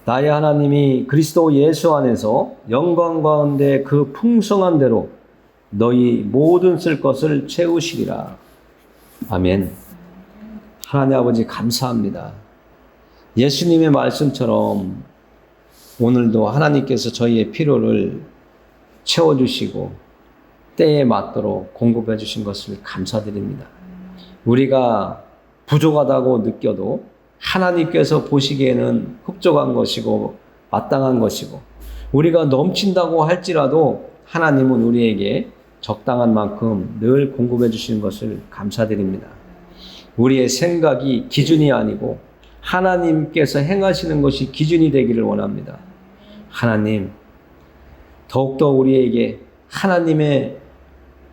나의 하나님이 그리스도 예수 안에서 영광 가운데 그 풍성한 대로 너희 모든 쓸 것을 채우시리라. 아멘. 하나님 아버지 감사합니다. 예수님의 말씀처럼 오늘도 하나님께서 저희의 필요를 채워주시고 때에 맞도록 공급해 주신 것을 감사드립니다. 우리가 부족하다고 느껴도 하나님께서 보시기에는 흡족한 것이고 마땅한 것이고, 우리가 넘친다고 할지라도 하나님은 우리에게 적당한 만큼 늘 공급해 주시는 것을 감사드립니다. 우리의 생각이 기준이 아니고 하나님께서 행하시는 것이 기준이 되기를 원합니다. 하나님, 더욱더 우리에게 하나님의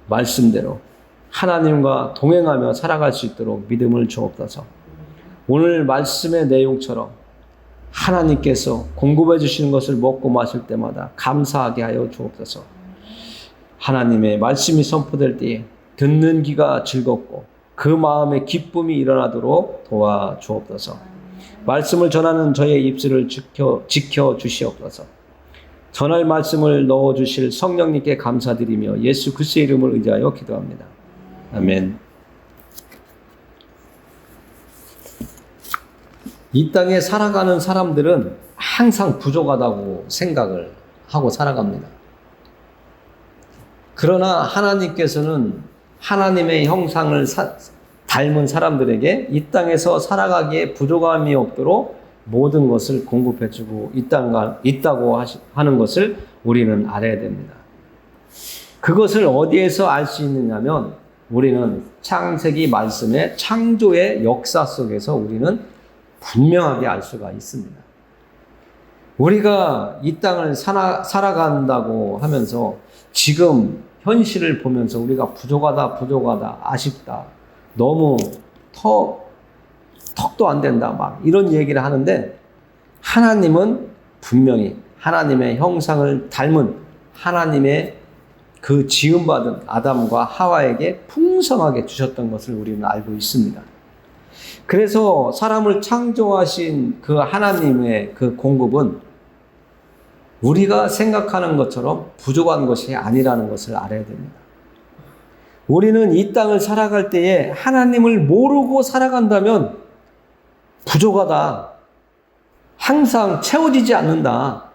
말씀대로 하나님과 동행하며 살아갈 수 있도록 믿음을 주옵소서. 오늘 말씀의 내용처럼 하나님께서 공급해 주시는 것을 먹고 마실 때마다 감사하게 하여 주옵소서. 하나님의 말씀이 선포될 때에 듣는 귀가 즐겁고 그 마음에 기쁨이 일어나도록 도와주옵소서. 말씀을 전하는 저의 입술을 지켜 주시옵소서. 전할 말씀을 넣어주실 성령님께 감사드리며 예수 그리스도의 이름을 의지하여 기도합니다. 아멘. 이 땅에 살아가는 사람들은 항상 부족하다고 생각을 하고 살아갑니다. 그러나 하나님께서는 하나님의 형상을 닮은 사람들에게 이 땅에서 살아가기에 부족함이 없도록 모든 것을 공급해주고 있다고 하는 것을 우리는 알아야 됩니다. 그것을 어디에서 알 수 있느냐면 우리는 창세기 말씀의 창조의 역사 속에서 우리는 분명하게 알 수가 있습니다. 우리가 이 땅을 살아간다고 하면서 지금 현실을 보면서 우리가 부족하다, 아쉽다, 너무 턱도 안 된다, 막 이런 얘기를 하는데, 하나님은 분명히 하나님의 형상을 닮은 하나님의 그 지음받은 아담과 하와에게 풍성하게 주셨던 것을 우리는 알고 있습니다. 그래서 사람을 창조하신 그 하나님의 그 공급은 우리가 생각하는 것처럼 부족한 것이 아니라는 것을 알아야 됩니다. 우리는 이 땅을 살아갈 때에 하나님을 모르고 살아간다면 부족하다, 항상 채워지지 않는다,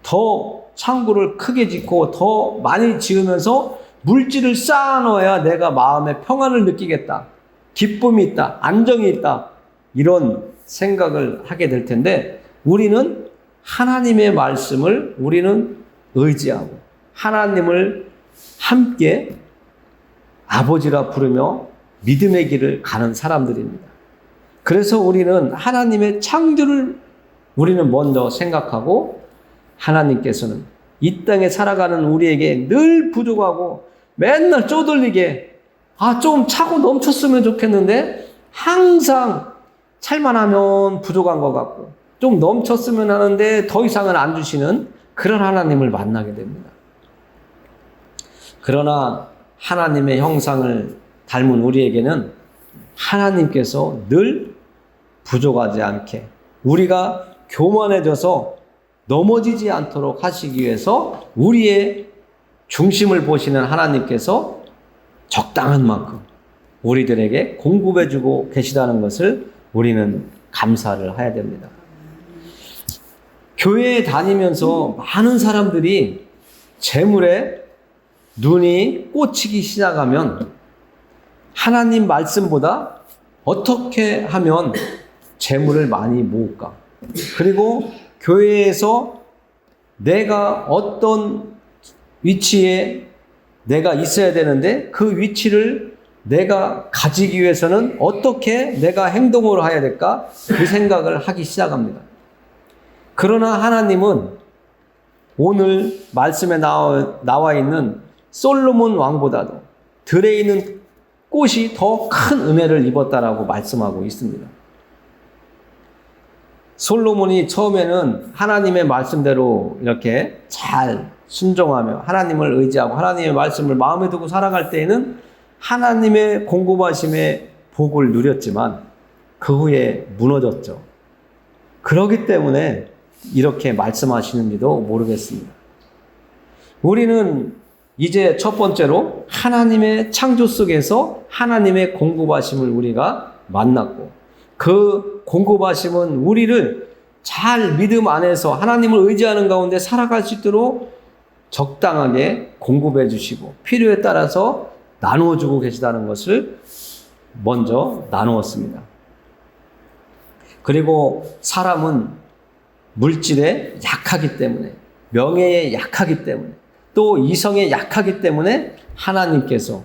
더 창고를 크게 짓고 더 많이 지으면서 물질을 쌓아놓아야 내가 마음의 평안을 느끼겠다, 기쁨이 있다, 안정이 있다, 이런 생각을 하게 될 텐데, 우리는 하나님의 말씀을 우리는 의지하고 하나님을 함께 아버지라 부르며 믿음의 길을 가는 사람들입니다. 그래서 우리는 하나님의 창조를 우리는 먼저 생각하고, 하나님께서는 이 땅에 살아가는 우리에게 늘 부족하고 맨날 쪼들리게, 좀 차고 넘쳤으면 좋겠는데 항상 찰만 하면 부족한 것 같고 좀 넘쳤으면 하는데 더 이상은 안 주시는 그런 하나님을 만나게 됩니다. 그러나 하나님의 형상을 닮은 우리에게는 하나님께서 늘 부족하지 않게, 우리가 교만해져서 넘어지지 않도록 하시기 위해서 우리의 중심을 보시는 하나님께서 적당한 만큼 우리들에게 공급해주고 계시다는 것을 우리는 감사를 해야 됩니다. 교회에 다니면서 많은 사람들이 재물에 눈이 꽂히기 시작하면 하나님 말씀보다 어떻게 하면 재물을 많이 모을까? 그리고 교회에서 내가 어떤 위치에 내가 있어야 되는데 그 위치를 내가 가지기 위해서는 어떻게 내가 행동을 해야 될까? 그 생각을 하기 시작합니다. 그러나 하나님은 오늘 말씀에 나와 있는 솔로몬 왕보다도 들에 있는 꽃이 더 큰 은혜를 입었다라고 말씀하고 있습니다. 솔로몬이 처음에는 하나님의 말씀대로 이렇게 잘 순종하며 하나님을 의지하고 하나님의 말씀을 마음에 두고 살아갈 때에는 하나님의 공급하심의 복을 누렸지만 그 후에 무너졌죠. 그렇기 때문에 이렇게 말씀하시는지도 모르겠습니다. 우리는 이제 첫 번째로 하나님의 창조 속에서 하나님의 공급하심을 우리가 만났고, 그 공급하심은 우리를 잘 믿음 안에서 하나님을 의지하는 가운데 살아갈 수 있도록 적당하게 공급해 주시고 필요에 따라서 나누어 주고 계시다는 것을 먼저 나누었습니다. 그리고 사람은 물질에 약하기 때문에, 명예에 약하기 때문에, 또 이성에 약하기 때문에 하나님께서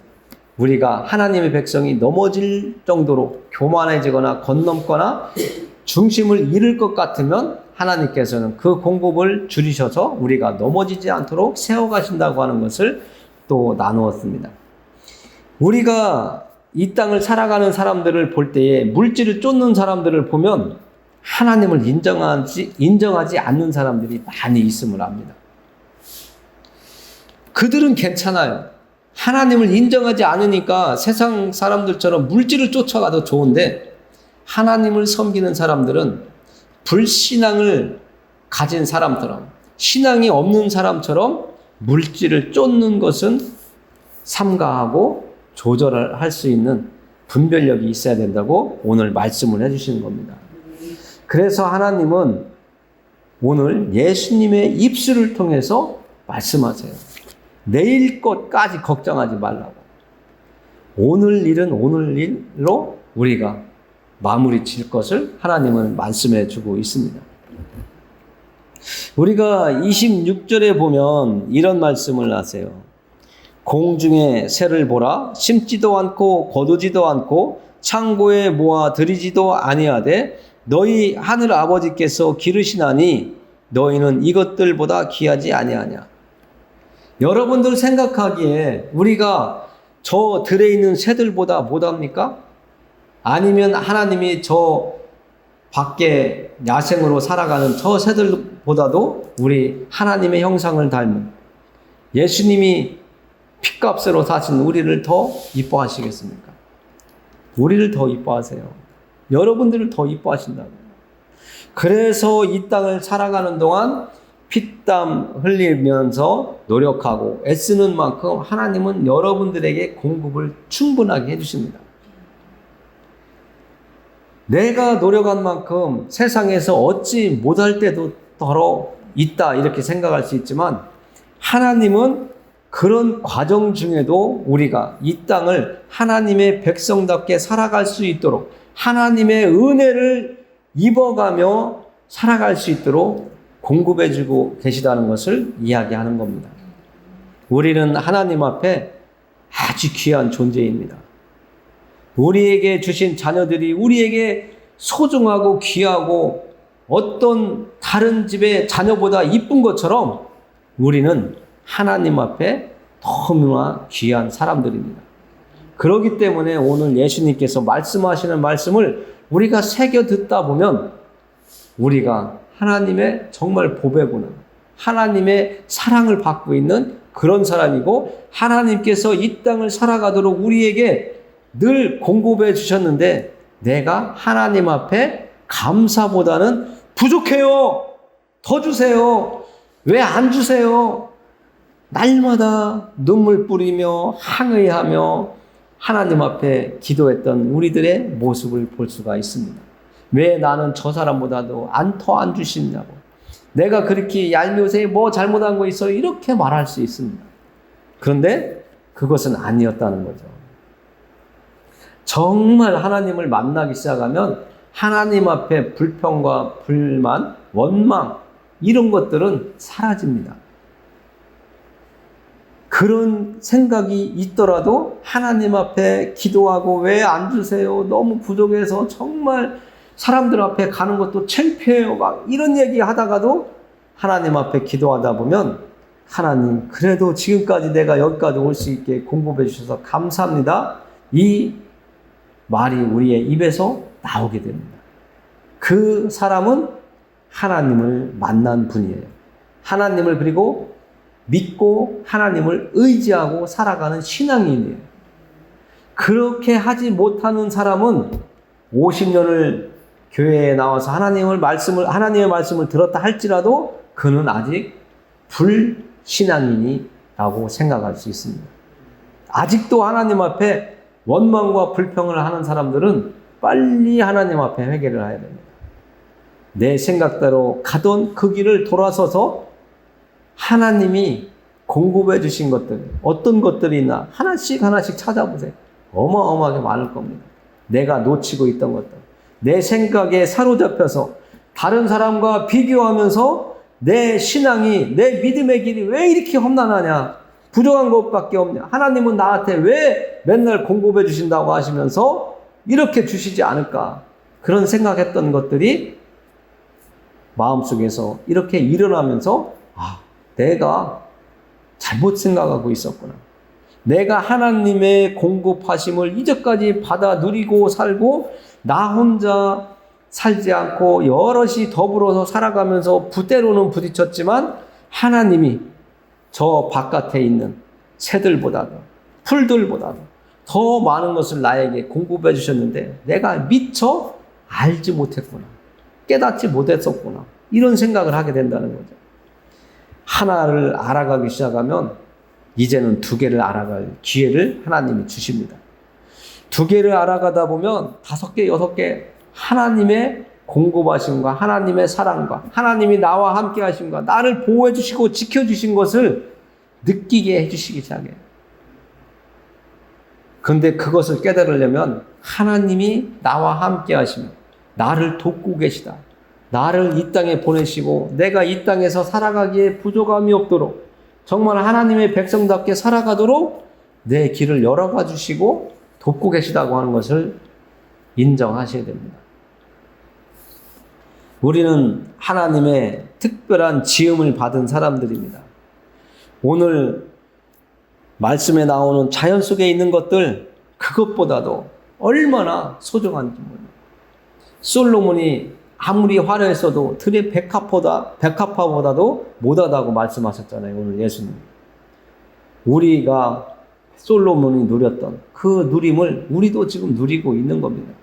우리가 하나님의 백성이 넘어질 정도로 교만해지거나 건넘거나 중심을 잃을 것 같으면 하나님께서는 그 공급을 줄이셔서 우리가 넘어지지 않도록 세워가신다고 하는 것을 또 나누었습니다. 우리가 이 땅을 살아가는 사람들을 볼 때에 물질을 쫓는 사람들을 보면 하나님을 인정하지 않는 사람들이 많이 있음을 압니다. 그들은 괜찮아요. 하나님을 인정하지 않으니까 세상 사람들처럼 물질을 쫓아가도 좋은데, 하나님을 섬기는 사람들은 불신앙을 가진 사람처럼, 신앙이 없는 사람처럼 물질을 쫓는 것은 삼가하고 조절을 할 수 있는 분별력이 있어야 된다고 오늘 말씀을 해주시는 겁니다. 그래서 하나님은 오늘 예수님의 입술을 통해서 말씀하세요. 내일 것까지 걱정하지 말라고. 오늘 일은 오늘 일로 우리가 마무리 질 것을 하나님은 말씀해 주고 있습니다. 우리가 26절에 보면 이런 말씀을 하세요. 공중의 새를 보라. 심지도 않고 거두지도 않고 창고에 모아 들이지도 아니하되 너희 하늘 아버지께서 기르시나니 너희는 이것들보다 귀하지 아니하냐. 여러분들 생각하기에 우리가 저 들에 있는 새들보다 못합니까? 아니면 하나님이 저 밖에 야생으로 살아가는 저 새들보다도 우리 하나님의 형상을 닮은 예수님이 핏값으로 사신 우리를 더 이뻐하시겠습니까? 우리를 더 이뻐하세요. 여러분들을 더 이뻐하신다고요. 그래서 이 땅을 살아가는 동안 피땀 흘리면서 노력하고 애쓰는 만큼 하나님은 여러분들에게 공급을 충분하게 해주십니다. 내가 노력한 만큼 세상에서 얻지 못할 때도 더러 있다 이렇게 생각할 수 있지만, 하나님은 그런 과정 중에도 우리가 이 땅을 하나님의 백성답게 살아갈 수 있도록 하나님의 은혜를 입어가며 살아갈 수 있도록 공급해주고 계시다는 것을 이야기하는 겁니다. 우리는 하나님 앞에 아주 귀한 존재입니다. 우리에게 주신 자녀들이 우리에게 소중하고 귀하고 어떤 다른 집의 자녀보다 이쁜 것처럼 우리는 하나님 앞에 너무나 귀한 사람들입니다. 그렇기 때문에 오늘 예수님께서 말씀하시는 말씀을 우리가 새겨 듣다 보면 우리가 하나님의 정말 보배구나, 하나님의 사랑을 받고 있는 그런 사람이고, 하나님께서 이 땅을 살아가도록 우리에게 늘 공급해 주셨는데 내가 하나님 앞에 감사보다는 부족해요, 더 주세요, 왜 안 주세요, 날마다 눈물 뿌리며 항의하며 하나님 앞에 기도했던 우리들의 모습을 볼 수가 있습니다. 왜 나는 저 사람보다도 더 안 주시냐고, 내가 그렇게 얄미워서 뭐 잘못한 거 있어요, 이렇게 말할 수 있습니다. 그런데 그것은 아니었다는 거죠. 정말 하나님을 만나기 시작하면 하나님 앞에 불평과 불만, 원망 이런 것들은 사라집니다. 그런 생각이 있더라도 하나님 앞에 기도하고 왜 안 주세요, 너무 부족해서 정말 사람들 앞에 가는 것도 창피해요, 막 이런 얘기 하다가도 하나님 앞에 기도하다 보면 하나님 그래도 지금까지 내가 여기까지 올 수 있게 공급해 주셔서 감사합니다, 이 말이 우리의 입에서 나오게 됩니다. 그 사람은 하나님을 만난 분이에요. 하나님을 그리고 믿고 하나님을 의지하고 살아가는 신앙인이에요. 그렇게 하지 못하는 사람은 50년을 교회에 나와서 하나님의 말씀을 들었다 할지라도 그는 아직 불신앙인이라고 생각할 수 있습니다. 아직도 하나님 앞에 원망과 불평을 하는 사람들은 빨리 하나님 앞에 회개를 해야 됩니다. 내 생각대로 가던 그 길을 돌아서서 하나님이 공급해 주신 것들, 어떤 것들이 있나 하나씩 찾아보세요. 어마어마하게 많을 겁니다. 내가 놓치고 있던 것들, 내 생각에 사로잡혀서 다른 사람과 비교하면서 내 신앙이, 내 믿음의 길이 왜 이렇게 험난하냐, 부족한 것밖에 없냐, 하나님은 나한테 왜 맨날 공급해 주신다고 하시면서 이렇게 주시지 않을까, 그런 생각했던 것들이 마음속에서 이렇게 일어나면서 내가 잘못 생각하고 있었구나. 내가 하나님의 공급하심을 이제까지 받아 누리고 살고 나 혼자 살지 않고 여럿이 더불어서 살아가면서 때로는 부딪혔지만 하나님이 저 바깥에 있는 새들보다도 풀들보다도 더 많은 것을 나에게 공급해 주셨는데 내가 미처 알지 못했구나. 깨닫지 못했었구나. 이런 생각을 하게 된다는 거죠. 하나를 알아가기 시작하면 이제는 두 개를 알아갈 기회를 하나님이 주십니다. 두 개를 알아가다 보면 5개, 6개 하나님의 공급하심과 하나님의 사랑과 하나님이 나와 함께 하심과 나를 보호해 주시고 지켜주신 것을 느끼게 해주시기 시작해요. 그런데 그것을 깨달으려면 하나님이 나와 함께 하시며 나를 돕고 계시다. 나를 이 땅에 보내시고 내가 이 땅에서 살아가기에 부족함이 없도록 정말 하나님의 백성답게 살아가도록 내 길을 열어가 주시고 돕고 계시다고 하는 것을 인정하셔야 됩니다. 우리는 하나님의 특별한 지음을 받은 사람들입니다. 오늘 말씀에 나오는 자연 속에 있는 것들 그것보다도 얼마나 소중한지 몰라요. 솔로몬이 아무리 화려했어도 들의 백합화보다도 못하다고 말씀하셨잖아요. 오늘 예수님. 우리가 솔로몬이 누렸던 그 누림을 우리도 지금 누리고 있는 겁니다.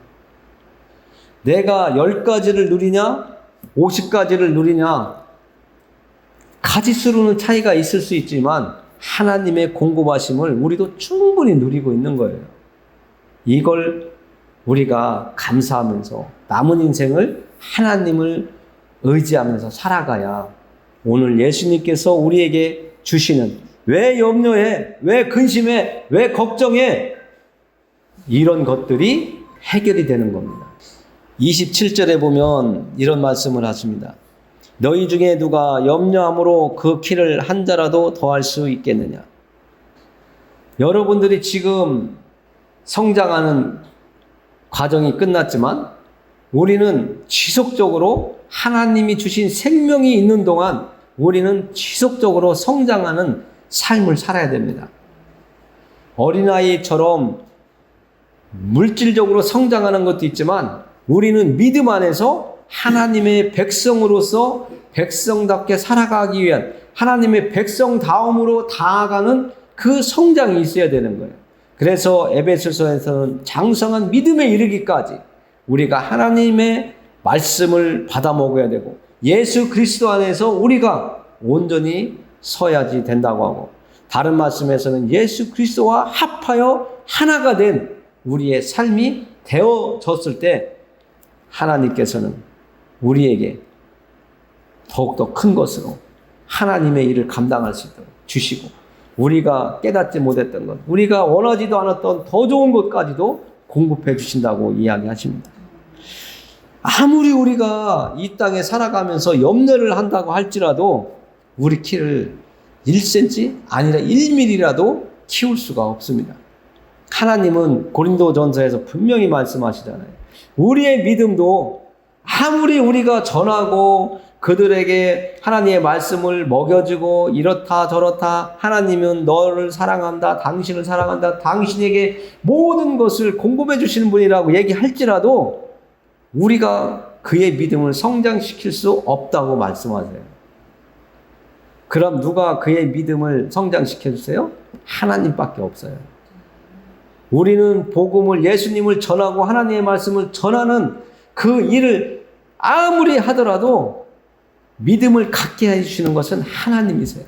내가 10가지를 누리냐 50가지를 누리냐 가지수로는 차이가 있을 수 있지만 하나님의 공급하심을 우리도 충분히 누리고 있는 거예요. 이걸 우리가 감사하면서 남은 인생을 하나님을 의지하면서 살아가야 오늘 예수님께서 우리에게 주시는 왜 염려해, 왜 근심해, 왜 걱정해 이런 것들이 해결이 되는 겁니다. 27절에 보면 이런 말씀을 하십니다. 너희 중에 누가 염려함으로 그 키를 한 자라도 더할 수 있겠느냐. 여러분들이 지금 성장하는 과정이 끝났지만 우리는 지속적으로 하나님이 주신 생명이 있는 동안 우리는 지속적으로 성장하는 삶을 살아야 됩니다. 어린아이처럼 물질적으로 성장하는 것도 있지만 우리는 믿음 안에서 하나님의 백성으로서 백성답게 살아가기 위한 하나님의 백성다움으로 다가가는 그 성장이 있어야 되는 거예요. 그래서 에베소서에서는 장성한 믿음에 이르기까지 우리가 하나님의 말씀을 받아 먹어야 되고 예수 그리스도 안에서 우리가 온전히 서야지 된다고 하고 다른 말씀에서는 예수 그리스도와 합하여 하나가 된 우리의 삶이 되어졌을 때 하나님께서는 우리에게 더욱더 큰 것으로 하나님의 일을 감당할 수 있도록 주시고 우리가 깨닫지 못했던 것, 우리가 원하지도 않았던 더 좋은 것까지도 공급해 주신다고 이야기하십니다. 아무리 우리가 이 땅에 살아가면서 염려를 한다고 할지라도 우리 키를 1cm 아니라 1mm라도 키울 수가 없습니다. 하나님은 고린도전서에서 분명히 말씀하시잖아요. 우리의 믿음도 아무리 우리가 전하고 그들에게 하나님의 말씀을 먹여주고 이렇다 저렇다 하나님은 너를 사랑한다 당신을 사랑한다 당신에게 모든 것을 공급해 주시는 분이라고 얘기할지라도 우리가 그의 믿음을 성장시킬 수 없다고 말씀하세요. 그럼 누가 그의 믿음을 성장시켜 주세요? 하나님밖에 없어요. 우리는 복음을 예수님을 전하고 하나님의 말씀을 전하는 그 일을 아무리 하더라도 믿음을 갖게 해주시는 것은 하나님이세요.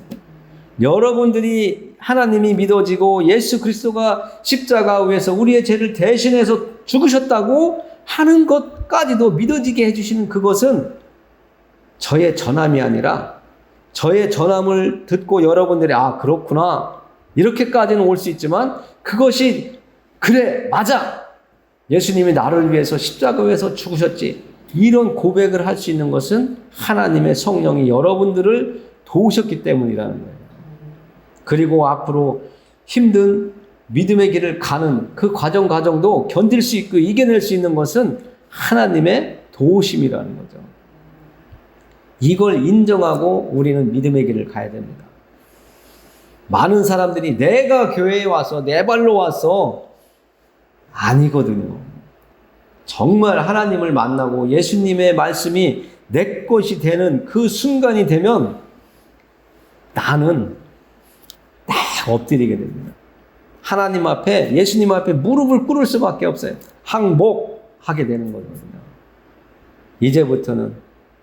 여러분들이 하나님이 믿어지고 예수 그리스도가 십자가 위에서 우리의 죄를 대신해서 죽으셨다고 하는 것까지도 믿어지게 해주시는 그것은 저의 전함이 아니라 저의 전함을 듣고 여러분들이 아 그렇구나 이렇게까지는 올 수 있지만 그것이 그래 맞아 예수님이 나를 위해서 십자가 위에서 죽으셨지 이런 고백을 할 수 있는 것은 하나님의 성령이 여러분들을 도우셨기 때문이라는 거예요. 그리고 앞으로 힘든 믿음의 길을 가는 그 과정도 견딜 수 있고 이겨낼 수 있는 것은 하나님의 도우심이라는 거죠. 이걸 인정하고 우리는 믿음의 길을 가야 됩니다. 많은 사람들이 내가 교회에 와서 내 발로 와서 아니거든요. 정말 하나님을 만나고 예수님의 말씀이 내 것이 되는 그 순간이 되면 나는 딱 엎드리게 됩니다. 하나님 앞에 예수님 앞에 무릎을 꿇을 수밖에 없어요. 항복하게 되는 거거든요. 이제부터는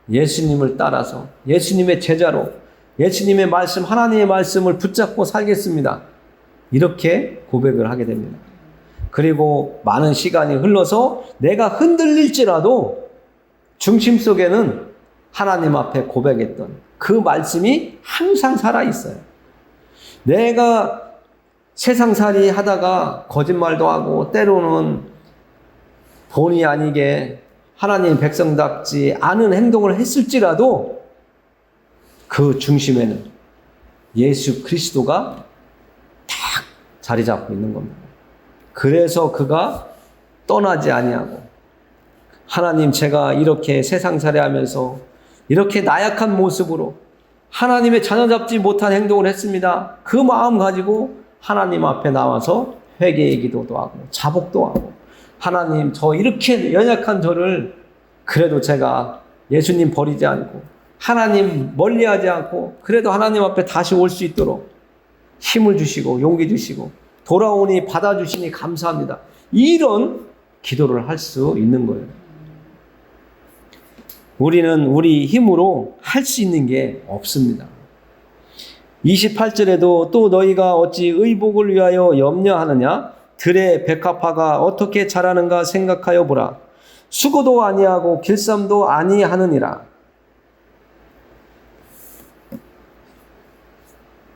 예수님을 따라서 예수님의 제자로 예수님의 말씀 하나님의 말씀을 붙잡고 살겠습니다. 이렇게 고백을 하게 됩니다. 그리고 많은 시간이 흘러서 내가 흔들릴지라도 중심 속에는 하나님 앞에 고백했던 그 말씀이 항상 살아있어요. 내가 세상살이 하다가 거짓말도 하고 때로는 본의 아니게 하나님 백성답지 않은 행동을 했을지라도 그 중심에는 예수 그리스도가 딱 자리 잡고 있는 겁니다. 그래서 그가 떠나지 아니하고 하나님 제가 이렇게 세상살이 하면서 이렇게 나약한 모습으로 하나님의 자녀답지 못한 행동을 했습니다. 그 마음 가지고 하나님 앞에 나와서 회개의 기도도 하고 자복도 하고 하나님 저 이렇게 연약한 저를 그래도 제가 예수님 버리지 않고 하나님 멀리하지 않고 그래도 하나님 앞에 다시 올 수 있도록 힘을 주시고 용기 주시고 돌아오니 받아주시니 감사합니다. 이런 기도를 할 수 있는 거예요. 우리는 우리 힘으로 할 수 있는 게 없습니다. 28절에도 또 너희가 어찌 의복을 위하여 염려하느냐? 들의 백합화가 어떻게 자라는가 생각하여 보라. 수고도 아니하고 길쌈도 아니하느니라.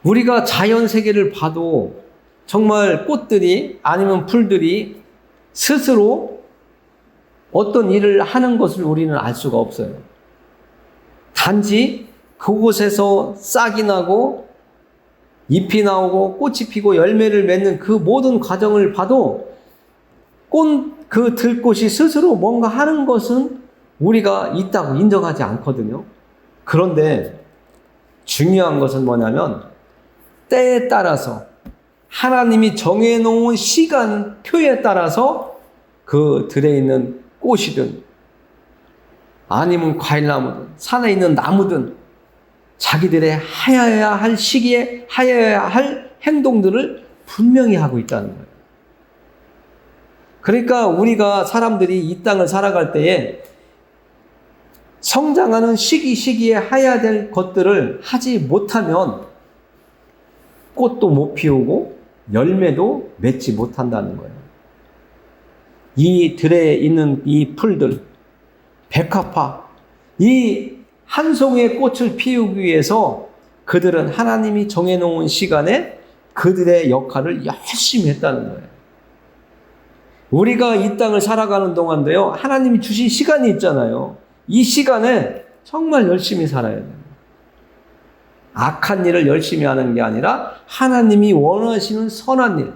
우리가 자연 세계를 봐도 정말 꽃들이 아니면 풀들이 스스로 어떤 일을 하는 것을 우리는 알 수가 없어요. 단지 그곳에서 싹이 나고 잎이 나오고 꽃이 피고 열매를 맺는 그 모든 과정을 봐도 그 들꽃이 스스로 뭔가 하는 것은 우리가 있다고 인정하지 않거든요. 그런데 중요한 것은 뭐냐면 때에 따라서 하나님이 정해놓은 시간표에 따라서 그 들에 있는 꽃이든 아니면 과일나무든 산에 있는 나무든 자기들의 하여야 할 시기에 하여야 할 행동들을 분명히 하고 있다는 거예요. 그러니까 우리가 사람들이 이 땅을 살아갈 때에 성장하는 시기에 해야 될 것들을 하지 못하면 꽃도 못 피우고 열매도 맺지 못한다는 거예요. 이 들에 있는 이 풀들, 백합화, 이 한 송이의 꽃을 피우기 위해서 그들은 하나님이 정해놓은 시간에 그들의 역할을 열심히 했다는 거예요. 우리가 이 땅을 살아가는 동안도요, 하나님이 주신 시간이 있잖아요. 이 시간에 정말 열심히 살아야 돼요. 악한 일을 열심히 하는 게 아니라 하나님이 원하시는 선한 일,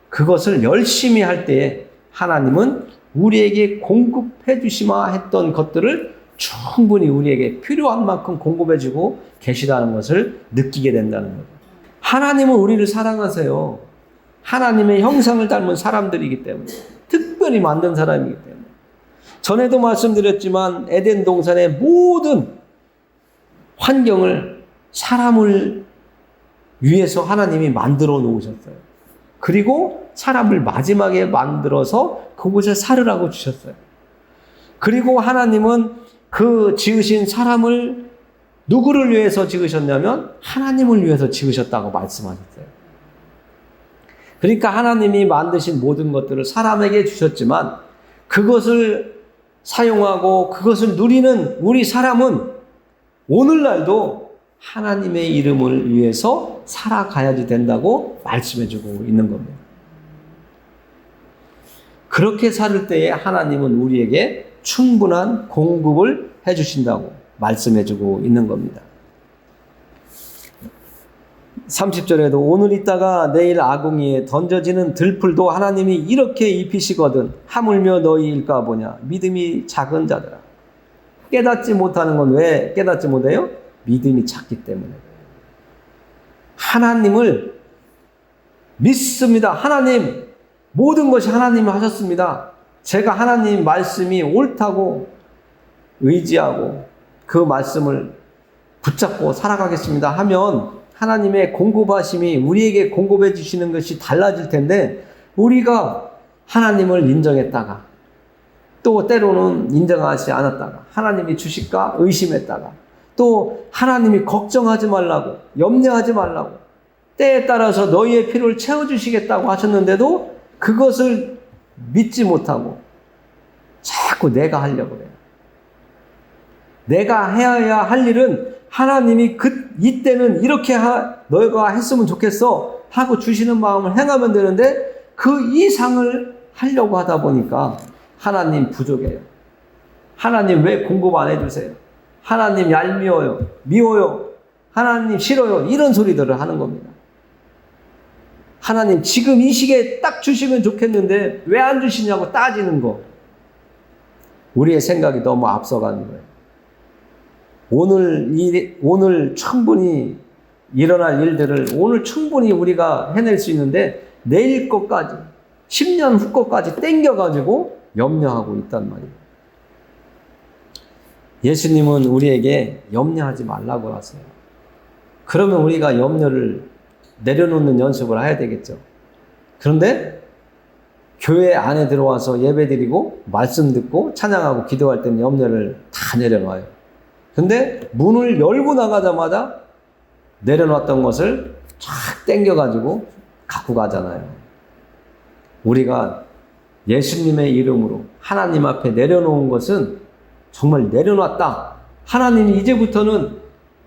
그것을 열심히 할 때에 하나님은 우리에게 공급해 주시마 했던 것들을 충분히 우리에게 필요한 만큼 공급해 주고 계시다는 것을 느끼게 된다는 거예요. 하나님은 우리를 사랑하세요. 하나님의 형상을 닮은 사람들이기 때문에, 특별히 만든 사람이기 때문에. 전에도 말씀드렸지만 에덴 동산의 모든 환경을 사람을 위해서 하나님이 만들어 놓으셨어요. 그리고 사람을 마지막에 만들어서 그곳에 살으라고 주셨어요. 그리고 하나님은 그 지으신 사람을 누구를 위해서 지으셨냐면 하나님을 위해서 지으셨다고 말씀하셨어요. 그러니까 하나님이 만드신 모든 것들을 사람에게 주셨지만 그것을 사용하고 그것을 누리는 우리 사람은 오늘날도 하나님의 이름을 위해서 살아가야지 된다고 말씀해주고 있는 겁니다. 그렇게 살 때에 하나님은 우리에게 충분한 공급을 해주신다고 말씀해주고 있는 겁니다. 30절에도 오늘 있다가 내일 아궁이에 던져지는 들풀도 하나님이 이렇게 입히시거든 하물며 너희일까 보냐. 믿음이 작은 자들아. 깨닫지 못하는 건 왜 깨닫지 못해요? 믿음이 작기 때문에. 하나님을 믿습니다. 하나님, 모든 것이 하나님이 하셨습니다. 제가 하나님 말씀이 옳다고 의지하고 그 말씀을 붙잡고 살아가겠습니다 하면 하나님의 공급하심이 우리에게 공급해 주시는 것이 달라질 텐데, 우리가 하나님을 인정했다가 또 때로는 인정하지 않았다가 하나님이 주실까 의심했다가 또 하나님이 걱정하지 말라고 염려하지 말라고 때에 따라서 너희의 필요를 채워주시겠다고 하셨는데도 그것을 믿지 못하고 자꾸 내가 하려고 그래요. 내가 해야 할 일은 하나님이 이때는 이렇게 너희가 했으면 좋겠어 하고 주시는 마음을 행하면 되는데 그 이상을 하려고 하다 보니까 하나님 부족해요. 하나님 왜 공급 안 해주세요? 하나님 얄미워요. 미워요. 하나님 싫어요. 이런 소리들을 하는 겁니다. 하나님 지금 이 시기에 딱 주시면 좋겠는데 왜 안 주시냐고 따지는 거. 우리의 생각이 너무 앞서가는 거예요. 오늘 충분히 일어날 일들을 오늘 충분히 우리가 해낼 수 있는데 내일 것까지 10년 후 것까지 땡겨가지고 염려하고 있단 말이에요. 예수님은 우리에게 염려하지 말라고 하세요. 그러면 우리가 염려를 내려놓는 연습을 해야 되겠죠. 그런데 교회 안에 들어와서 예배드리고 말씀 듣고 찬양하고 기도할 때는 염려를 다 내려놔요. 근데 문을 열고 나가자마자 내려놨던 것을 쫙 당겨가지고 갖고 가잖아요. 우리가 예수님의 이름으로 하나님 앞에 내려놓은 것은 정말 내려놨다. 하나님이 이제부터는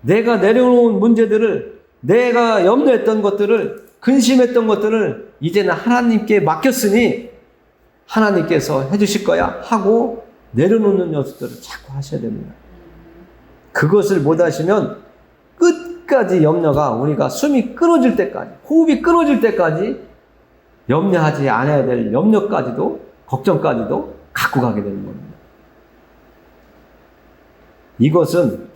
내가 내려놓은 문제들을, 내가 염려했던 것들을, 근심했던 것들을 이제는 하나님께 맡겼으니 하나님께서 해주실 거야 하고 내려놓는 연습들을 자꾸 하셔야 됩니다. 그것을 못하시면 끝까지 염려가 우리가 숨이 끊어질 때까지, 호흡이 끊어질 때까지 염려하지 않아야 될 염려까지도, 걱정까지도 갖고 가게 되는 겁니다. 이것은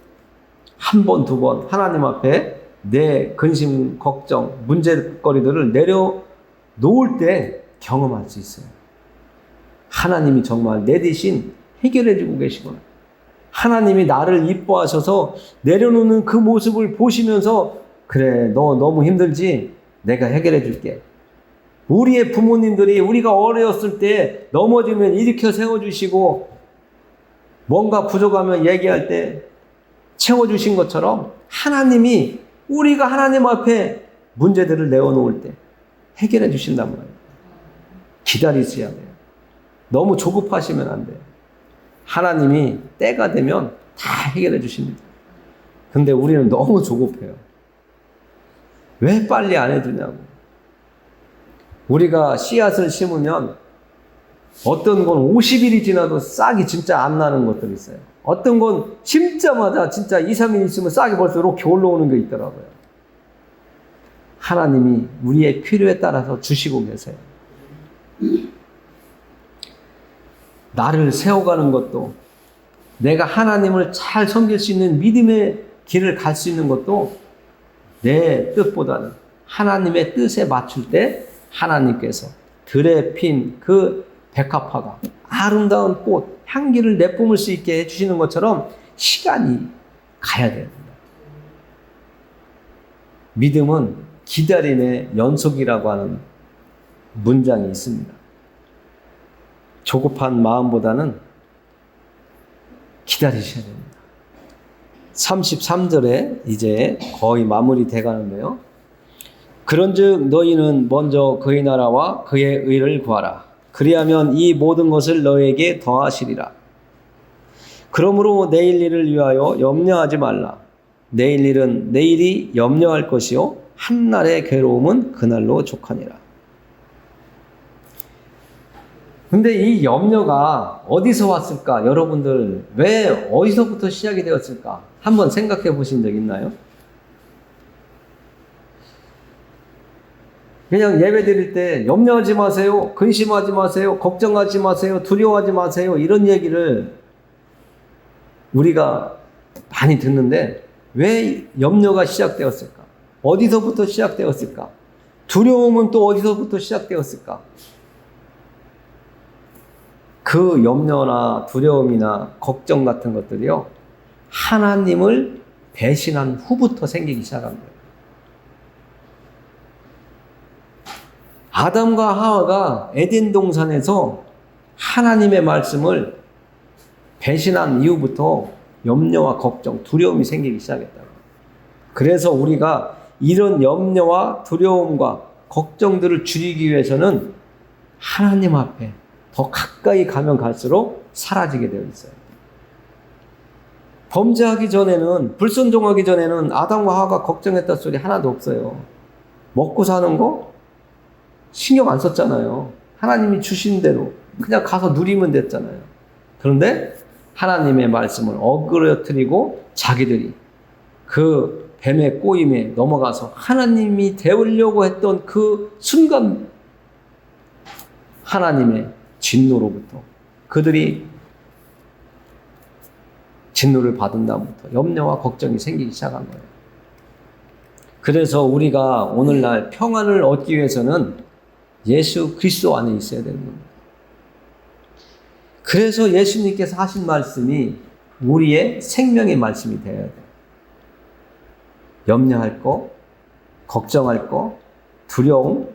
한 번, 두 번 하나님 앞에 내 근심, 걱정, 문제거리들을 내려놓을 때 경험할 수 있어요. 하나님이 정말 내 대신 해결해주고 계시구나. 하나님이 나를 이뻐하셔서 내려놓는 그 모습을 보시면서 그래, 너 너무 힘들지? 내가 해결해 줄게. 우리의 부모님들이 우리가 어렸을 때 넘어지면 일으켜 세워주시고 뭔가 부족하면 얘기할 때 채워주신 것처럼 하나님이 우리가 하나님 앞에 문제들을 내어놓을 때 해결해 주신단 말이에요. 기다리셔야 돼요. 너무 조급하시면 안 돼요. 하나님이 때가 되면 다 해결해 주십니다. 근데 우리는 너무 조급해요. 왜 빨리 안 해주냐고. 우리가 씨앗을 심으면 어떤 건 50일이 지나도 싹이 진짜 안 나는 것들이 있어요. 어떤 건 심자마자 진짜 2, 3일 있으면 싹이 벌써 이렇게 올라오는 게 있더라고요. 하나님이 우리의 필요에 따라서 주시고 계세요. 나를 세워가는 것도, 내가 하나님을 잘 섬길 수 있는 믿음의 길을 갈 수 있는 것도 내 뜻보다는 하나님의 뜻에 맞출 때 하나님께서 들에 핀 그 백합화가 아름다운 꽃, 향기를 내뿜을 수 있게 해주시는 것처럼 시간이 가야 됩니다. 믿음은 기다림의 연속이라고 하는 문장이 있습니다. 조급한 마음보다는 기다리셔야 됩니다. 33절에 이제 거의 마무리돼 가는데요. 그런즉 너희는 먼저 그의 나라와 그의 의를 구하라. 그리하면 이 모든 것을 너에게 더하시리라. 그러므로 내일 일을 위하여 염려하지 말라. 내일 일은 내일이 염려할 것이요 한날의 괴로움은 그날로 족하니라. 근데 이 염려가 어디서 왔을까? 여러분들 왜 어디서부터 시작이 되었을까? 한번 생각해 보신 적 있나요? 그냥 예배 드릴 때 염려하지 마세요, 근심하지 마세요, 걱정하지 마세요, 두려워하지 마세요, 이런 얘기를 우리가 많이 듣는데 왜 염려가 시작되었을까? 어디서부터 시작되었을까? 두려움은 또 어디서부터 시작되었을까? 그 염려나 두려움이나 걱정 같은 것들이요, 하나님을 배신한 후부터 생기기 시작한 거예요. 아담과 하와가 에덴 동산에서 하나님의 말씀을 배신한 이후부터 염려와 걱정, 두려움이 생기기 시작했다. 그래서 우리가 이런 염려와 두려움과 걱정들을 줄이기 위해서는 하나님 앞에 더 가까이 가면 갈수록 사라지게 되어 있어요. 범죄하기 전에는, 불순종하기 전에는 아담과 하와가 걱정했던 소리 하나도 없어요. 먹고 사는 거 신경 안 썼잖아요. 하나님이 주신 대로 그냥 가서 누리면 됐잖아요. 그런데 하나님의 말씀을 어그러뜨리고 자기들이 그 뱀의 꼬임에 넘어가서 하나님이 되으려고 했던 그 순간 하나님의 진노로부터, 그들이 진노를 받은 다음부터 염려와 걱정이 생기기 시작한 거예요. 그래서 우리가 오늘날 평안을 얻기 위해서는 예수 그리스도 안에 있어야 되는 겁니다. 그래서 예수님께서 하신 말씀이 우리의 생명의 말씀이 되어야 돼요. 염려할 거, 걱정할 거, 두려움,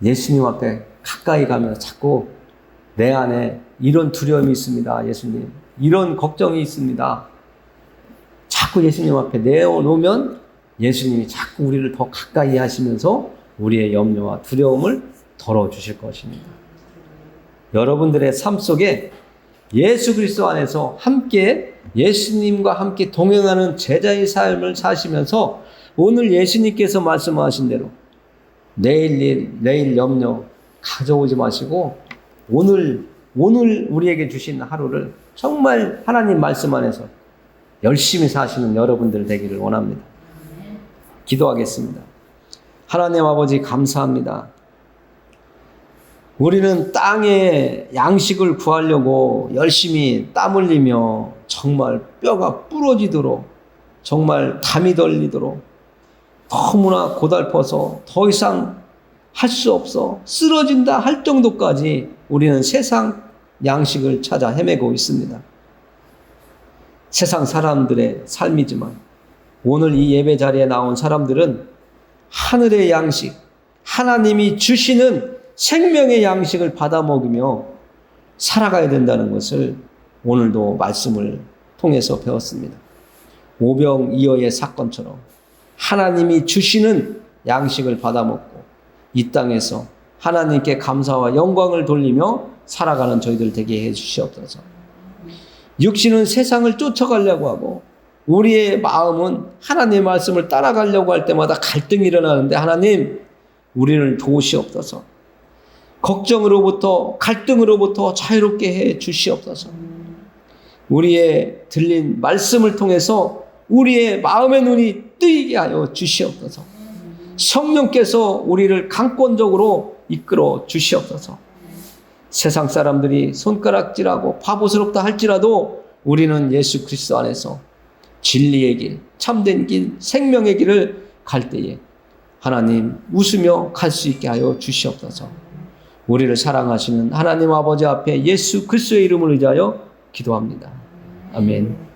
예수님 앞에 가까이 가면 자꾸 내 안에 이런 두려움이 있습니다. 예수님, 이런 걱정이 있습니다. 자꾸 예수님 앞에 내어놓으면 예수님이 자꾸 우리를 더 가까이 하시면서 우리의 염려와 두려움을 덜어주실 것입니다. 여러분들의 삶 속에 예수 그리스도 안에서 함께 예수님과 함께 동행하는 제자의 삶을 사시면서 오늘 예수님께서 말씀하신 대로 내일 염려 가져오지 마시고 오늘 우리에게 주신 하루를 정말 하나님 말씀 안에서 열심히 사시는 여러분들 되기를 원합니다. 기도하겠습니다. 하나님 아버지 감사합니다. 우리는 땅에 양식을 구하려고 열심히 땀 흘리며 정말 뼈가 부러지도록, 정말 담이 덜리도록 너무나 고달퍼서 더 이상 할 수 없어 쓰러진다 할 정도까지 우리는 세상 양식을 찾아 헤매고 있습니다. 세상 사람들의 삶이지만 오늘 이 예배 자리에 나온 사람들은 하늘의 양식, 하나님이 주시는 생명의 양식을 받아 먹으며 살아가야 된다는 것을 오늘도 말씀을 통해서 배웠습니다. 오병이어의 사건처럼 하나님이 주시는 양식을 받아 먹고 이 땅에서 하나님께 감사와 영광을 돌리며 살아가는 저희들 되게 해 주시옵소서. 육신은 세상을 쫓아가려고 하고 우리의 마음은 하나님의 말씀을 따라가려고 할 때마다 갈등이 일어나는데 하나님, 우리를 도우시옵소서. 걱정으로부터, 갈등으로부터 자유롭게 해 주시옵소서. 우리의 들린 말씀을 통해서 우리의 마음의 눈이 뜨이게 하여 주시옵소서. 성령께서 우리를 강권적으로 이끌어 주시옵소서. 세상 사람들이 손가락질하고 바보스럽다 할지라도 우리는 예수 그리스도 안에서 진리의 길, 참된 길, 생명의 길을 갈 때에 하나님 웃으며 갈 수 있게 하여 주시옵소서. 우리를 사랑하시는 하나님 아버지 앞에 예수 그리스도의 이름을 의지하여 기도합니다. 아멘.